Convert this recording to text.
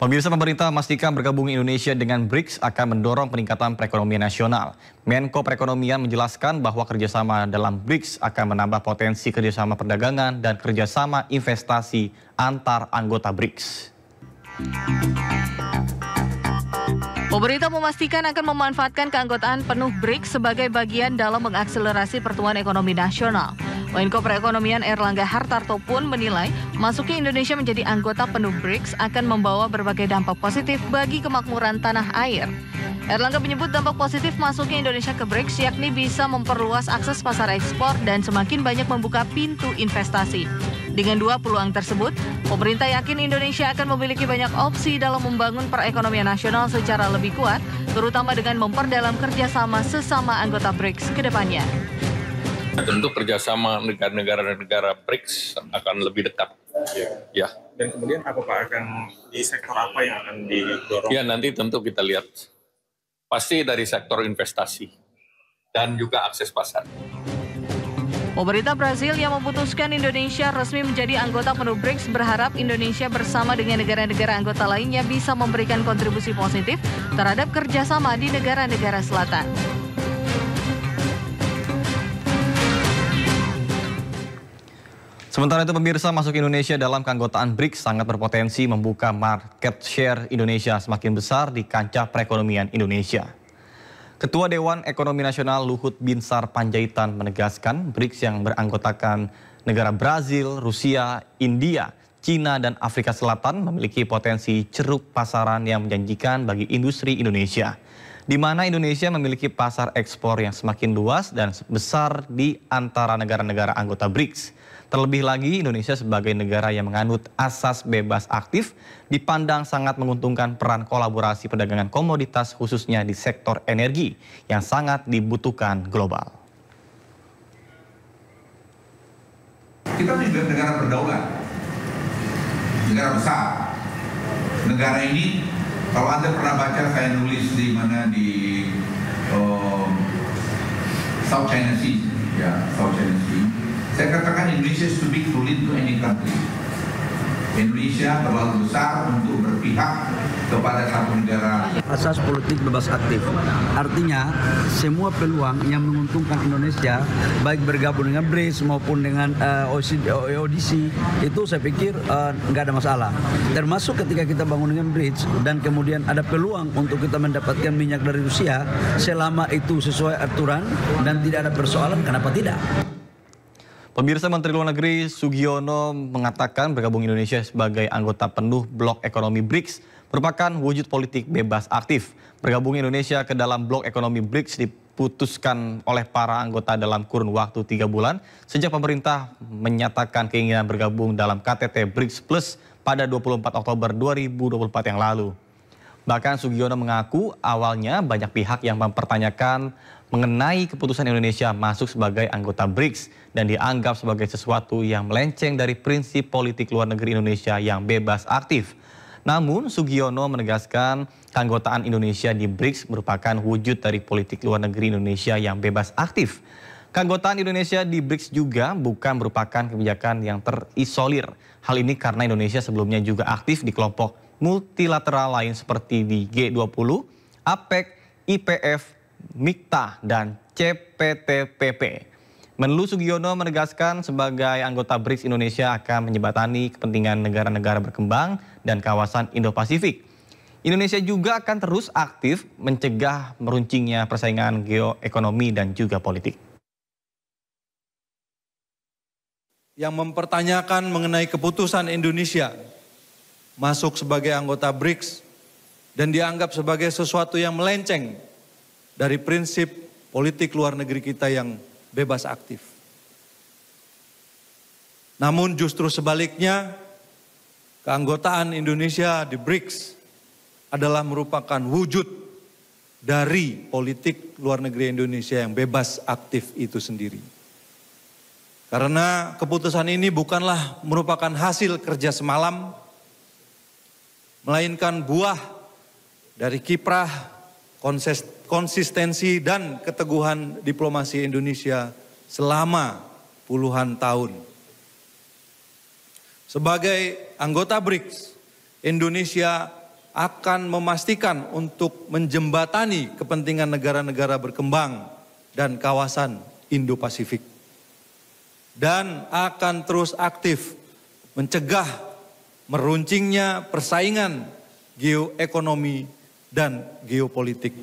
Pemirsa, pemerintah memastikan bergabung Indonesia dengan BRICS akan mendorong peningkatan perekonomian nasional. Menko Perekonomian menjelaskan bahwa kerjasama dalam BRICS akan menambah potensi kerjasama perdagangan dan kerjasama investasi antar anggota BRICS. Pemerintah memastikan akan memanfaatkan keanggotaan penuh BRICS sebagai bagian dalam mengakselerasi pertumbuhan ekonomi nasional. Menko Perekonomian Erlangga Hartarto pun menilai masuknya Indonesia menjadi anggota penuh BRICS akan membawa berbagai dampak positif bagi kemakmuran tanah air. Erlangga menyebut dampak positif masuknya Indonesia ke BRICS yakni bisa memperluas akses pasar ekspor dan semakin banyak membuka pintu investasi. Dengan dua peluang tersebut, pemerintah yakin Indonesia akan memiliki banyak opsi dalam membangun perekonomian nasional secara lebih kuat, terutama dengan memperdalam kerjasama sesama anggota BRICS ke depannya. Tentu kerjasama negara-negara BRICS akan lebih dekat. Ya. Dan kemudian apakah akan di sektor apa yang akan didorong? Ya, nanti tentu kita lihat. Pasti dari sektor investasi dan juga akses pasar. Pemerintah Brazil yang memutuskan Indonesia resmi menjadi anggota penuh BRICS berharap Indonesia bersama dengan negara-negara anggota lainnya bisa memberikan kontribusi positif terhadap kerjasama di negara-negara selatan. Sementara itu, pemirsa, masuk Indonesia dalam keanggotaan BRICS sangat berpotensi membuka market share Indonesia semakin besar di kancah perekonomian Indonesia. Ketua Dewan Ekonomi Nasional Luhut Binsar Panjaitan menegaskan BRICS yang beranggotakan negara Brazil, Rusia, India, Cina, dan Afrika Selatan memiliki potensi ceruk pasaran yang menjanjikan bagi industri Indonesia, di mana Indonesia memiliki pasar ekspor yang semakin luas dan besar di antara negara-negara anggota BRICS. Terlebih lagi, Indonesia sebagai negara yang menganut asas bebas aktif dipandang sangat menguntungkan peran kolaborasi perdagangan komoditas khususnya di sektor energi yang sangat dibutuhkan global. Kita menjadi negara berdaulat, negara besar. Negara ini, kalau Anda pernah baca saya nulis di mana di South China Sea, ya, South China Sea. Saya katakan Indonesia is too big to lead to any country. Indonesia terlalu besar untuk berpihak kepada satu negara. Asas politik bebas aktif. Artinya semua peluang yang menguntungkan Indonesia, baik bergabung dengan BRICS maupun dengan ODC, itu saya pikir nggak ada masalah. Termasuk ketika kita bangun dengan BRICS dan kemudian ada peluang untuk kita mendapatkan minyak dari Rusia, selama itu sesuai aturan dan tidak ada persoalan, kenapa tidak? Pemirsa, Menteri Luar Negeri Sugiono mengatakan bergabung Indonesia sebagai anggota penuh blok ekonomi BRICS merupakan wujud politik bebas aktif. Bergabung Indonesia ke dalam blok ekonomi BRICS diputuskan oleh para anggota dalam kurun waktu 3 bulan sejak pemerintah menyatakan keinginan bergabung dalam KTT BRICS Plus pada 24 Oktober 2024 yang lalu. Bahkan Sugiono mengaku awalnya banyak pihak yang mempertanyakan mengenai keputusan Indonesia masuk sebagai anggota BRICS dan dianggap sebagai sesuatu yang melenceng dari prinsip politik luar negeri Indonesia yang bebas aktif. Namun Sugiono menegaskan keanggotaan Indonesia di BRICS merupakan wujud dari politik luar negeri Indonesia yang bebas aktif. Keanggotaan Indonesia di BRICS juga bukan merupakan kebijakan yang terisolir. Hal ini karena Indonesia sebelumnya juga aktif di kelompok multilateral lain seperti di G20, APEC, IPF, MIKTA, dan CPTPP. Menlu Sugiono menegaskan sebagai anggota BRICS Indonesia akan menjembatani kepentingan negara-negara berkembang dan kawasan Indo-Pasifik. Indonesia juga akan terus aktif mencegah meruncingnya persaingan geoekonomi dan juga politik. Yang mempertanyakan mengenai keputusan Indonesia masuk sebagai anggota BRICS dan dianggap sebagai sesuatu yang melenceng dari prinsip politik luar negeri kita yang bebas aktif. Namun justru sebaliknya, keanggotaan Indonesia di BRICS adalah merupakan wujud dari politik luar negeri Indonesia yang bebas aktif itu sendiri. Karena keputusan ini bukanlah merupakan hasil kerja semalam, melainkan buah dari kiprah, konsistensi dan keteguhan diplomasi Indonesia selama puluhan tahun. Sebagai anggota BRICS, Indonesia akan memastikan untuk menjembatani kepentingan negara-negara berkembang dan kawasan Indo-Pasifik. Dan akan terus aktif mencegah meruncingnya persaingan geoekonomi dan geopolitik.